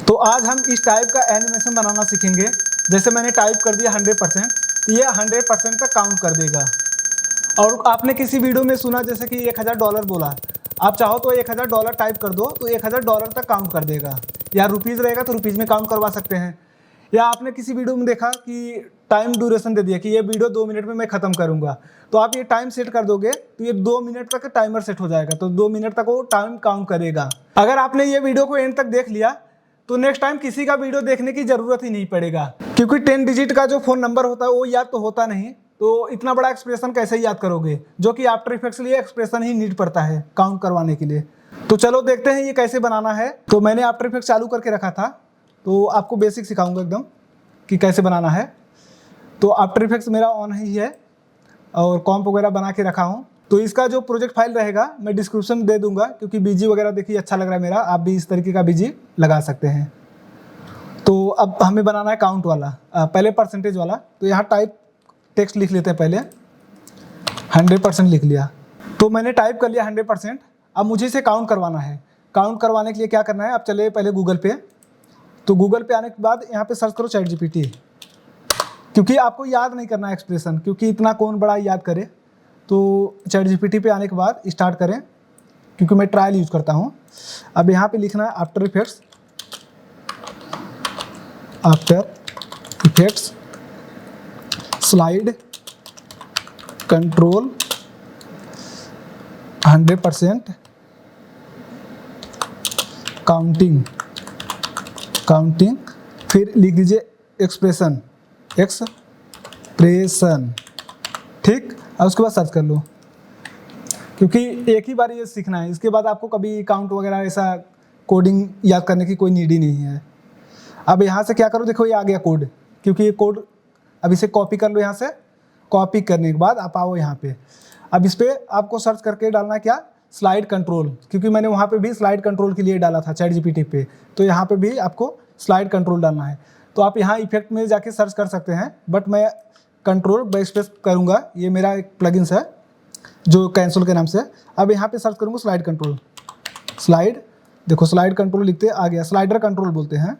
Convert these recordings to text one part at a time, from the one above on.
तो आज हम इस टाइप का एनिमेशन बनाना सीखेंगे। जैसे मैंने टाइप कर दिया 100%, तो ये 100% तक काउंट कर देगा। और आपने किसी वीडियो में सुना जैसे कि $1000 बोला, आप चाहो तो $1000 टाइप कर दो तो $1000 तक काउंट कर देगा, या रुपीज़ रहेगा तो रुपीज़ में काउंट करवा सकते हैं। या आपने किसी वीडियो में देखा कि टाइम ड्यूरेशन दे दिया कि ये वीडियो 2 मिनट में मैं ख़त्म करूँगा, तो आप ये टाइम सेट कर दोगे तो ये 2 मिनट तक टाइमर सेट हो जाएगा, तो 2 मिनट तक वो टाइम काउंट करेगा। अगर आपने ये वीडियो को एंड तक देख लिया तो नेक्स्ट टाइम किसी का वीडियो देखने की ज़रूरत ही नहीं पड़ेगा, क्योंकि 10 डिजिट का जो फ़ोन नंबर होता है वो याद तो होता नहीं, तो इतना बड़ा एक्सप्रेशन कैसे याद करोगे, जो कि आफ्टर इफेक्ट्स के लिए एक्सप्रेशन ही नीड पड़ता है काउंट करवाने के लिए। तो चलो देखते हैं ये कैसे बनाना है। तो मैंने आफ्टर इफेक्ट्स चालू करके रखा था, तो आपको बेसिक सिखाऊंगा एकदम कि कैसे बनाना है। तो आफ्टर इफेक्ट्स मेरा ऑन ही है और कॉम्प वगैरह बना के रखा हूँ। तो इसका जो प्रोजेक्ट फाइल रहेगा मैं डिस्क्रिप्शन में दे दूंगा, क्योंकि बीजी वगैरह देखिए अच्छा लग रहा है मेरा, आप भी इस तरीके का बीजी लगा सकते हैं। तो अब हमें बनाना है काउंट वाला, पहले परसेंटेज वाला। तो यहाँ टाइप टेक्स्ट लिख लेते हैं, पहले 100% लिख लिया। तो मैंने टाइप कर लिया 100%। अब मुझे इसे काउंट करवाना है। काउंट करवाने के लिए क्या करना है, अब चले पहले गूगल पे। तो गूगल पे आने के बाद यहाँ पे सर्च करो ChatGPT, क्योंकि आपको याद नहीं करना है एक्सप्रेशन, क्योंकि इतना कौन बड़ा याद करे। तो ChatGPT पे आने के बाद स्टार्ट करें, क्योंकि मैं ट्रायल यूज़ करता हूँ। अब यहाँ पे लिखना है after effects slide control 100% counting, फिर लिख दीजिए एक्सप्रेशन, ठीक। और उसके बाद सर्च कर लो, क्योंकि एक ही बार ये सीखना है, इसके बाद आपको कभी काउंट वगैरह ऐसा कोडिंग याद करने की कोई नीड ही नहीं है। अब यहाँ से क्या करो, देखो ये आ गया कोड, क्योंकि ये कोड अब इसे कॉपी कर लो। यहाँ से कॉपी करने के बाद आप आओ यहाँ पे। अब इस पर आपको सर्च करके डालना क्या, स्लाइड कंट्रोल, क्योंकि मैंने वहाँ पे भी स्लाइड कंट्रोल के लिए डाला था ChatGPT पे, तो यहाँ पे भी आपको स्लाइड कंट्रोल डालना है। तो आप यहाँ इफेक्ट में जाके सर्च कर सकते हैं, बट मैं कंट्रोल बैकस्पेस करूँगा, ये मेरा एक प्लगइन्स है जो कैंसिल के नाम से। अब यहाँ पे सर्च करूँगा स्लाइड कंट्रोल, देखो स्लाइड कंट्रोल लिखते आ गया, स्लाइडर कंट्रोल बोलते हैं।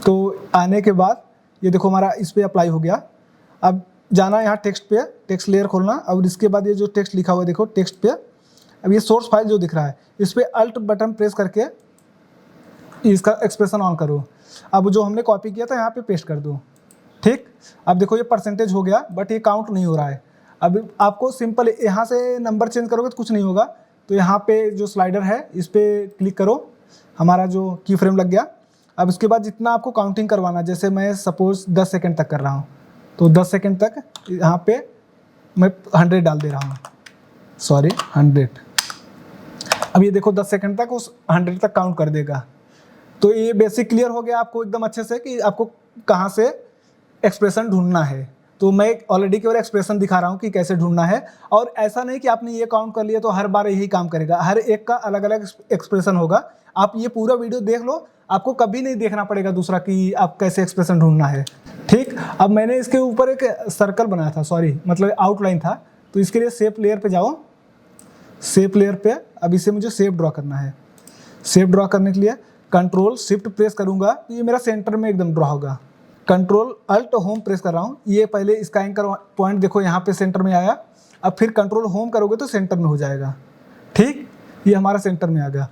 तो आने के बाद ये देखो हमारा इस पर अप्लाई हो गया। अब जाना यहाँ टेक्स्ट पे, टेक्स्ट लेयर खोलना, और इसके बाद ये जो टेक्स्ट लिखा हुआ है देखो टेक्स्ट पे, अब ये सोर्स फाइल जो दिख रहा है इस पर अल्ट बटन प्रेस करके इसका एक्सप्रेशन ऑन करो। अब जो हमने कॉपी किया था यहाँ पे पेस्ट कर दो, ठीक। अब देखो ये परसेंटेज हो गया, बट ये काउंट नहीं हो रहा है। अब आपको सिंपल यहाँ से नंबर चेंज करोगे तो कुछ नहीं होगा। तो यहाँ पे जो स्लाइडर है इस पर क्लिक करो, हमारा जो की फ्रेम लग गया। अब इसके बाद जितना आपको काउंटिंग करवाना, जैसे मैं सपोज 10 सेकेंड तक कर रहा हूँ, तो 10 सेकेंड तक यहाँ पे मैं 100 डाल दे रहा हूँ, 100। अब ये देखो 10 सेकेंड तक उस 100 तक काउंट कर देगा। तो ये बेसिक क्लियर हो गया आपको एकदम अच्छे से कि आपको कहाँ से एक्सप्रेशन ढूंढना है। तो मैं ऑलरेडी केवल एक्सप्रेशन दिखा रहा हूँ कि कैसे ढूंढना है। और ऐसा नहीं कि आपने ये काउंट कर लिया तो हर बार यही काम करेगा, हर एक का अलग अलग एक्सप्रेशन होगा। आप ये पूरा वीडियो देख लो, आपको कभी नहीं देखना पड़ेगा दूसरा कि आप कैसे एक्सप्रेशन ढूंढना है, ठीक। अब मैंने इसके ऊपर एक सर्कल बनाया था, मतलब आउटलाइन था। तो इसके लिए शेप लेयर पे जाओ, शेप लेयर पे अब इसे मुझे शेप ड्रॉ करना है। शेप ड्रॉ करने के लिए कंट्रोल शिफ्ट प्रेस करूँगा तो ये मेरा सेंटर में एकदम ड्रॉ होगा। कंट्रोल अल्ट होम प्रेस कर रहा हूँ, ये पहले इसका एंकर पॉइंट देखो यहाँ पे सेंटर में आया। अब फिर कंट्रोल होम करोगे तो सेंटर में हो जाएगा, ठीक। ये हमारा सेंटर में आ गया।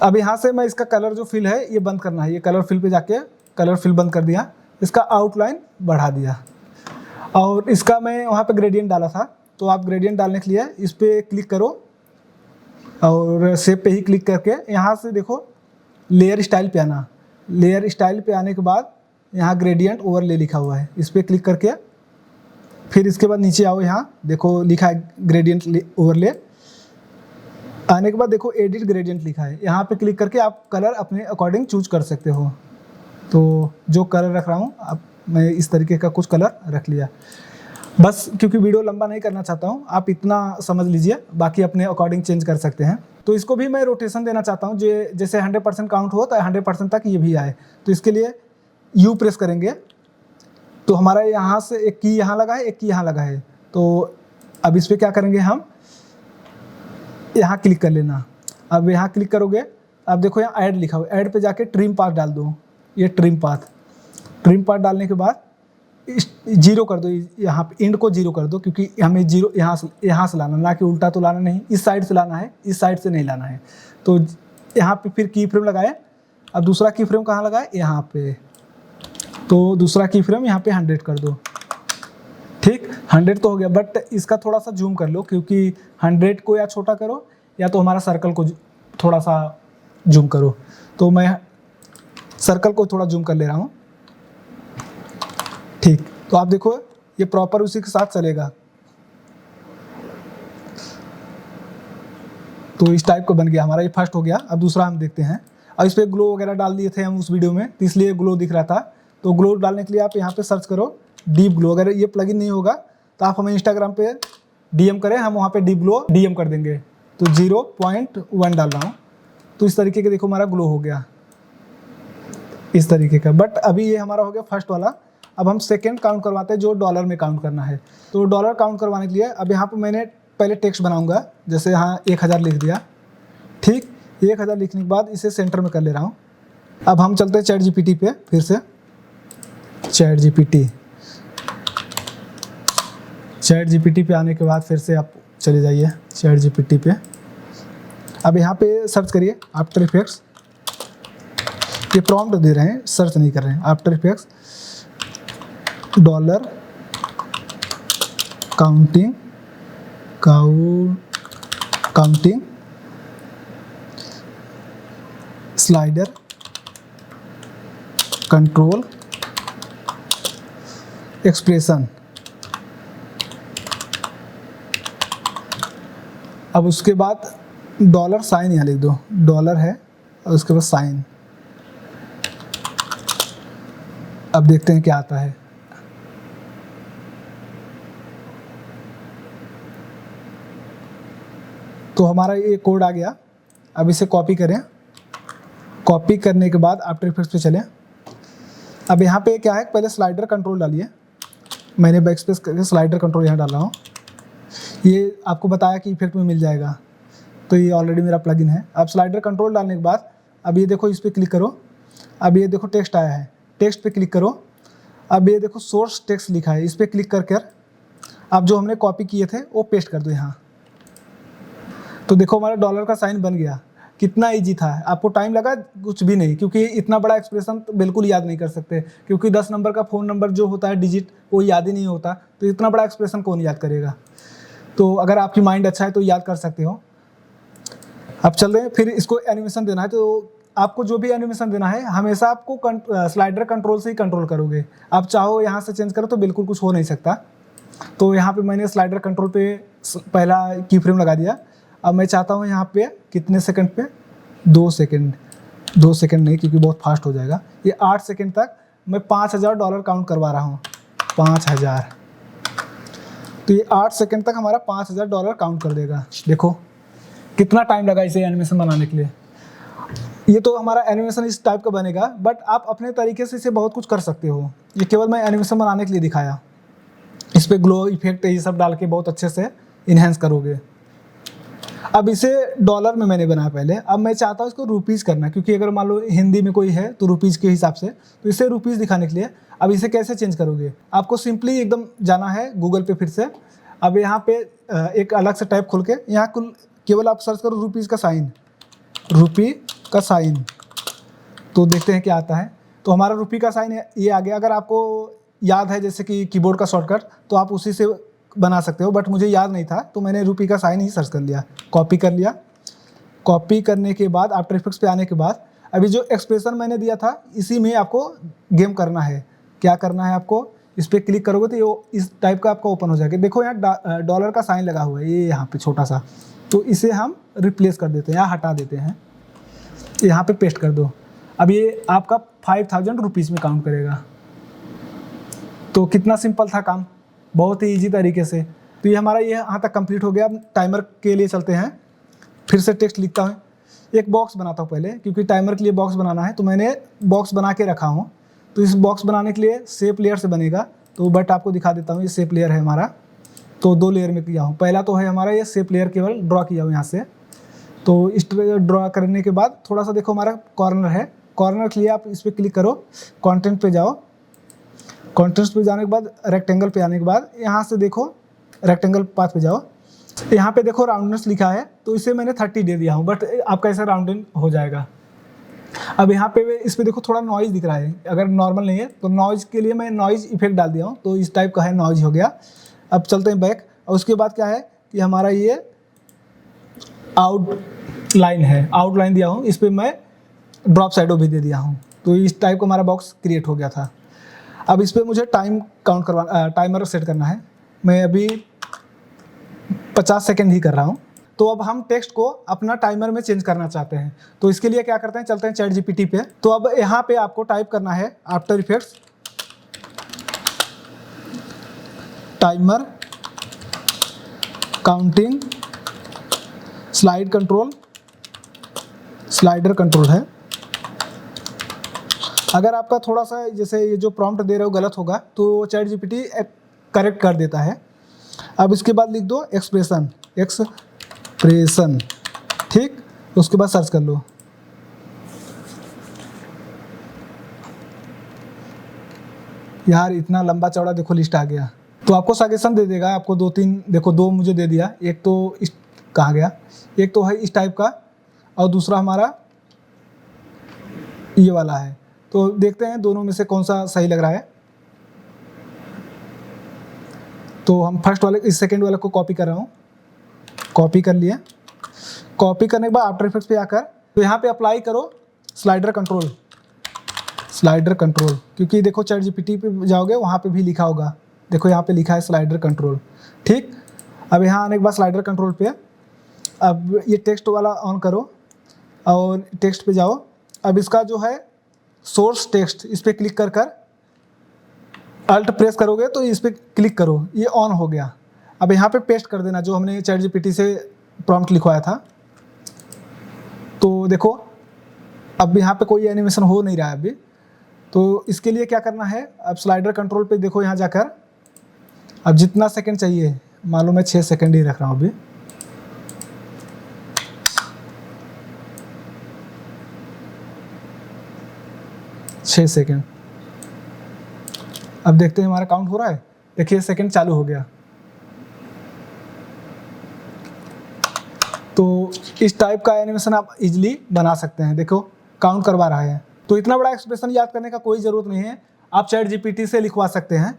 अब यहाँ से मैं इसका कलर जो फिल है ये बंद करना है, ये कलर फिल पे जाके कलर फिल बंद कर दिया, इसका आउटलाइन बढ़ा दिया। और इसका मैं वहाँ पे ग्रेडियंट डाला था, तो आप ग्रेडियंट डालने के लिए इस पर क्लिक करो और शेप पे ही क्लिक करके यहाँ से देखो लेयर स्टाइल पे आना। लेयर स्टाइल पे आने के बाद यहाँ ग्रेडियंट ओवरले लिखा हुआ है, इस पर क्लिक करके फिर इसके बाद नीचे आओ, यहाँ देखो लिखा है ग्रेडियंट ओवरले। आने के बाद देखो एडिट ग्रेडियंट लिखा है, यहाँ पे क्लिक करके आप कलर अपने अकॉर्डिंग चूज कर सकते हो। तो जो कलर रख रहा हूँ अब मैं इस तरीके का कुछ कलर रख लिया, बस क्योंकि वीडियो लंबा नहीं करना चाहता हूँ, आप इतना समझ लीजिए, बाकी अपने अकॉर्डिंग चेंज कर सकते हैं। तो इसको भी मैं रोटेशन देना चाहता हूँ, जैसे 100% काउंट हो तो 100% तक ये भी आए। तो इसके लिए यू प्रेस करेंगे तो हमारा यहाँ से एक की यहाँ लगा है, एक की यहाँ लगा है। तो अब इस पर क्या करेंगे, हम यहाँ क्लिक कर लेना। अब यहाँ क्लिक करोगे अब देखो यहाँ ऐड लिखा हुआ है, ऐड पे जाके ट्रिम पाथ डाल दो, ये ट्रिम पाथ डालने के बाद जीरो कर दो, यहाँ पे इंड को जीरो कर दो, क्योंकि हमें जीरो यहाँ से लाना, ना कि उल्टा तो लाना नहीं, इस साइड से लाना है, इस साइड से नहीं लाना है। तो यहाँ पे फिर की फ्रेम लगाए। अब दूसरा की फ्रेम कहाँ लगाए, यहाँ पे। तो दूसरा की फ्रेम यहाँ पे 100 कर दो, ठीक, 100 तो हो गया। बट इसका थोड़ा सा जूम कर लो, क्योंकि 100 को या छोटा करो या तो हमारा सर्कल को थोड़ा सा जूम करो। तो मैं सर्कल को थोड़ा जूम कर ले रहा हूँ, ठीक। तो आप देखो ये प्रॉपर उसी के साथ चलेगा। तो इस टाइप का बन गया हमारा, ये फर्स्ट हो गया। अब दूसरा हम देखते हैं। अब इस पर ग्लो वगैरह डाल दिए थे हम उस वीडियो में, तो इसलिए ग्लो दिख रहा था। तो ग्लो डालने के लिए आप यहाँ पे सर्च करो डीप ग्लो। अगर ये प्लगइन नहीं होगा तो आप हमें इंस्टाग्राम पे डीएम करें, हम वहाँ पे डीप ग्लो डीएम कर देंगे। तो 0.1 डाल रहा हूँ। तो इस तरीके के देखो हमारा ग्लो हो गया इस तरीके का। बट अभी ये हमारा हो गया फर्स्ट वाला। अब हम सेकेंड काउंट करवाते हैं, जो डॉलर में काउंट करना है। तो डॉलर काउंट करवाने के लिए अब यहाँ पर मैंने पहले टेक्स्ट बनाऊंगा, जैसे यहाँ 1000 लिख दिया, ठीक। 1000 लिखने के बाद इसे सेंटर में कर ले रहा हूँ। अब हम चलते हैं चैट जीपीटी पे, फिर से चैट जीपीटी पे आने के बाद फिर से आप चले जाइए चैट जीपीटी पे। अब यहाँ पे सर्च करिए आफ्टर इफेक्ट्स। ये प्रॉम्प्ट दे रहे हैं, सर्च नहीं कर रहे हैं। After effects dollar counting slider control expression. अब उसके बाद डॉलर साइन यहाँ लिख दो, डॉलर है और उसके बाद साइन। अब देखते हैं क्या आता है। तो हमारा ये कोड आ गया। अब इसे कॉपी करें। कॉपी करने के बाद आफ्टर इफेक्ट्स पे चलें। अब यहाँ पे क्या है, पहले स्लाइडर कंट्रोल डालिए। मैंने बैक स्पेस करके स्लाइडर कंट्रोल यहाँ डाल रहा हूँ। ये आपको बताया कि इफेक्ट में मिल जाएगा, तो ये ऑलरेडी मेरा प्लगइन है। अब स्लाइडर कंट्रोल डालने के बाद अब ये देखो इस पर क्लिक करो। अब ये देखो टेक्स्ट आया है, टेक्स्ट पे क्लिक करो। अब ये देखो सोर्स टेक्स्ट लिखा है, इस पर क्लिक कर अब जो हमने कॉपी किए थे वो पेस्ट कर दो यहाँ। तो देखो हमारा डॉलर का साइन बन गया। कितना इजी था, आपको टाइम लगा कुछ भी नहीं, क्योंकि इतना बड़ा एक्सप्रेशन तो बिल्कुल याद नहीं कर सकते, क्योंकि 10 नंबर का फ़ोन नंबर जो होता है डिजिट वो याद ही नहीं होता। तो इतना बड़ा एक्सप्रेशन कौन याद करेगा। तो अगर आपकी माइंड अच्छा है तो याद कर सकते हो। अब चल रहे हैं, फिर इसको एनिमेशन देना है। तो आपको जो भी एनिमेशन देना है हमेशा आपको स्लाइडर कंट्रोल से ही कंट्रोल करोगे। आप चाहो यहाँ से चेंज करो तो बिल्कुल कुछ हो नहीं सकता। तो यहाँ पे मैंने स्लाइडर कंट्रोल पे पहला की फ्रेम लगा दिया। अब मैं चाहता हूँ यहाँ पे कितने सेकंड पे, 2 सेकंड, 2 सेकंड नहीं क्योंकि बहुत फास्ट हो जाएगा। ये 8 सेकंड तक मैं $5000 काउंट करवा रहा हूँ, 5000। तो ये 8 सेकंड तक हमारा $5000 काउंट कर देगा। देखो कितना टाइम लगा इसे एनिमेशन बनाने के लिए। ये तो हमारा एनिमेशन इस टाइप का बनेगा, बट आप अपने तरीके से इसे बहुत कुछ कर सकते हो। ये केवल मैं एनिमेशन बनाने के लिए दिखाया। इस पर ग्लो इफेक्ट ये सब डाल के बहुत अच्छे से इन्हेंस करोगे। अब इसे डॉलर में मैंने बनाया पहले। अब मैं चाहता हूँ इसको रुपीज़ करना, क्योंकि अगर मान लो हिंदी में कोई है तो रुपीज़ के हिसाब से, तो इसे रुपीज़ दिखाने के लिए अब इसे कैसे चेंज करोगे। आपको सिंपली एकदम जाना है गूगल पे फिर से। अब यहाँ पे एक अलग से टैब खोल के यहाँ केवल आप सर्च करो रुपीज़ का साइन, रुपी का साइन। तो देखते हैं क्या आता है। तो हमारा रुपी का साइन ये आ गया। अगर आपको याद है जैसे कि कीबोर्ड का शॉर्टकट, तो आप उसी से बना सकते हो, बट मुझे याद नहीं था तो मैंने रुपी का साइन ही सर्च कर लिया, कॉपी कर लिया। कॉपी करने के बाद आफ्टर इफेक्ट्स पे आने के बाद अभी जो एक्सप्रेशन मैंने दिया था इसी में आपको गेम करना है। क्या करना है आपको, इस पर क्लिक करोगे तो ये इस टाइप का आपका ओपन हो जाएगा। देखो यहाँ डॉलर का साइन लगा हुआ है, ये यहाँ पे छोटा सा, तो इसे हम रिप्लेस कर देते हैं या हटा देते हैं। यहाँ पे पेस्ट कर दो। अब ये आपका 5000 रुपीज़ में काउंट करेगा। तो कितना सिंपल था काम, बहुत ही इजी तरीके से। तो ये हमारा ये यहाँ तक कंप्लीट हो गया। अब टाइमर के लिए चलते हैं। फिर से टेक्स्ट लिखता हूँ, एक बॉक्स बनाता हूँ पहले, क्योंकि टाइमर के लिए बॉक्स बनाना है। तो मैंने बॉक्स बना के रखा हूँ। तो इस बॉक्स बनाने के लिए शेप लेयर से बनेगा। तो बट आपको दिखा देता हूँ, ये शेप लेयर है हमारा। तो 2 लेयर में किया हूँ। पहला तो है हमारा ये शेप लेयर, केवल ड्रॉ किया हूँ यहाँ से। तो इस तरह ड्रा करने के बाद थोड़ा सा देखो हमारा कॉर्नर है, कॉर्नर के लिए आप इस पर क्लिक करो, कंटेंट पे जाओ, कंटेंट्स पे जाने के बाद रेक्टेंगल पे आने के बाद यहाँ से देखो रेक्टेंगल पाथ पे जाओ, यहाँ पे देखो राउंडनेस लिखा है, तो इसे मैंने 30 दे दिया हूँ, बट आपका ऐसा राउंडिंग हो जाएगा। अब यहाँ पे इस पे देखो थोड़ा नॉइज़ दिख रहा है, अगर नॉर्मल नहीं है तो नॉइज़ के लिए मैं नॉइज़ इफेक्ट डाल दिया हूँ, तो इस टाइप का है, नॉइज़ हो गया। अब चलते हैं बैक, और उसके बाद क्या है कि हमारा ये आउटलाइन है, आउटलाइन दिया हूँ, इस पर मैं ड्रॉप शैडो भी दे दिया हूँ, तो इस टाइप का हमारा बॉक्स क्रिएट हो गया था। अब इस पर मुझे टाइमर सेट करना है, मैं अभी 50 सेकेंड ही कर रहा हूँ। तो अब हम टेक्स्ट को अपना टाइमर में चेंज करना चाहते हैं, तो इसके लिए क्या करते हैं, चलते हैं चैट जीपीटी पे। तो अब यहाँ पे आपको टाइप करना है after effects timer counting slider control है। अगर आपका थोड़ा सा जैसे ये जो प्रॉम्प्ट दे रहे हो गलत होगा तो चैट जीपीटी करेक्ट कर देता है। अब इसके बाद लिख दो एक्सप्रेशन, ठीक, उसके बाद सर्च कर लो। यार इतना लंबा चौड़ा देखो लिस्ट आ गया, तो आपको सजेशन दे देगा, आपको 2-3 देखो, 2 मुझे दे दिया, एक तो इस कहाँ गया, एक तो है इस टाइप का और दूसरा हमारा ये वाला है। तो देखते हैं दोनों में से कौन सा सही लग रहा है। तो हम फर्स्ट वाले इस सेकंड वाले को कॉपी कर रहा हूँ, कॉपी कर लिया। कॉपी करने के बाद आफ्टर इफेक्ट्स पे आकर तो यहाँ पे अप्लाई करो स्लाइडर कंट्रोल, क्योंकि देखो चैट जीपीटी पे जाओगे वहाँ पे भी लिखा होगा, देखो यहाँ पे लिखा है स्लाइडर कंट्रोल, ठीक। अब यहाँ आने के बाद स्लाइडर कंट्रोल पे अब ये टेक्स्ट वाला ऑन करो और टेक्स्ट पे जाओ। अब इसका जो है सोर्स टेक्स्ट, इस पर क्लिक कर अल्ट प्रेस करोगे तो इस पर क्लिक करो, ये ऑन हो गया। अब यहाँ पे पेस्ट कर देना जो हमने चैट जीपीटी से प्रॉम्प्ट लिखवाया था। तो देखो अब यहाँ पे कोई एनिमेशन हो नहीं रहा है अभी, तो इसके लिए क्या करना है, अब स्लाइडर कंट्रोल पे देखो यहाँ जाकर अब जितना सेकंड चाहिए, मान लो मैं 6 सेकंड ही रख रहा हूँ अभी, छः सेकंड। अब देखते हैं हमारा काउंट हो रहा है, देखिए सेकंड चालू हो गया। तो इस टाइप का एनिमेशन आप इजीली बना सकते हैं, देखो काउंट करवा रहा है। तो इतना बड़ा एक्सप्रेशन याद करने का कोई ज़रूरत नहीं है, आप चैट जीपीटी से लिखवा सकते हैं।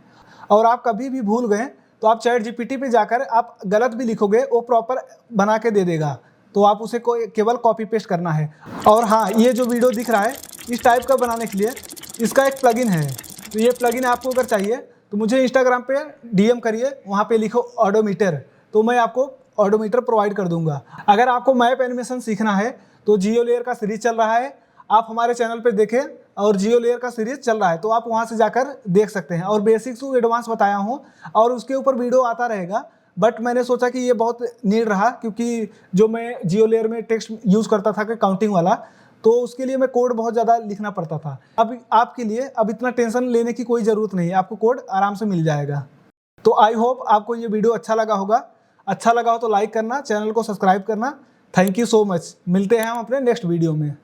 और आप कभी भी भूल गए तो आप चैट जीपीटी पे जाकर आप गलत भी लिखोगे, वो प्रॉपर बना के दे देगा, तो आप उसे केवल कॉपी पेस्ट करना है। और हाँ, ये जो वीडियो दिख रहा है इस टाइप का बनाने के लिए इसका एक प्लगइन है, तो ये प्लगइन आपको अगर चाहिए तो मुझे इंस्टाग्राम पे डीएम करिए, वहाँ पे लिखो ऑडोमीटर, तो मैं आपको ऑडोमीटर प्रोवाइड कर दूंगा। अगर आपको मैप एनिमेशन सीखना है तो जियो लेयर का सीरीज चल रहा है, आप हमारे चैनल पे देखें, और जियो लेयर का सीरीज चल रहा है तो आप वहाँ से जाकर देख सकते हैं। और बेसिक्स टू एडवांस बताया हूँ और उसके ऊपर वीडियो आता रहेगा, बट मैंने सोचा कि ये बहुत नीड रहा, क्योंकि जो मैं जियो लेयर में टेक्स्ट यूज़ करता था कि काउंटिंग वाला, तो उसके लिए मैं कोड बहुत ज़्यादा लिखना पड़ता था। अब आपके लिए अब इतना टेंशन लेने की कोई ज़रूरत नहीं है, आपको कोड आराम से मिल जाएगा। तो आई होप आपको ये वीडियो अच्छा लगा होगा, अच्छा लगा हो तो लाइक करना, चैनल को सब्सक्राइब करना। थैंक यू सो मच, मिलते हैं हम अपने नेक्स्ट वीडियो में।